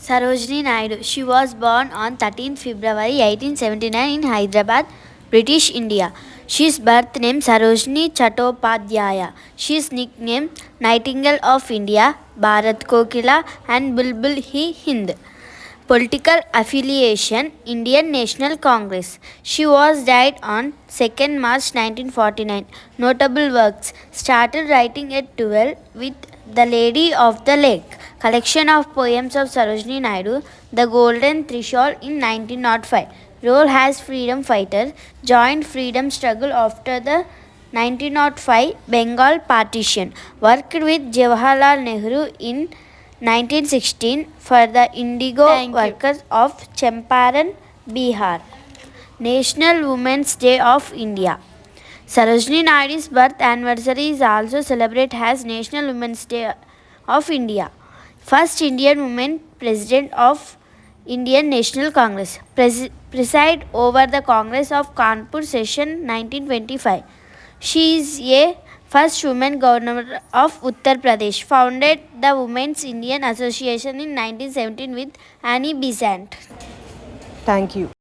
Sarojini Naidu. She was born on 13th February 1879 in Hyderabad, British India. She is birth name Sarojini Chattopadhyaya. She is nicknamed Nightingale of India, Bharat Kokila and Bulbul-e-Hind. Political affiliation Indian National Congress. She was died on 2nd March 1949. Notable works. Started writing at 12 with The Lady of the Lake. Collection of poems of Sarojini Naidu, The Golden Threshold in 1905. Role as freedom fighter. Joined freedom struggle after the 1905 Bengal partition. Worked with Jawaharlal Nehru in 1916 for the indigo workers of Champaran, Bihar. National Women's Day of India. Sarojini Naidu's birth anniversary is also celebrated as National Women's Day of India. First Indian woman president of Indian National Congress. Preside over the Congress of Kanpur session 1925. She is a first woman governor of Uttar Pradesh. Founded the Women's Indian Association in 1917 with Annie Besant. Thank you.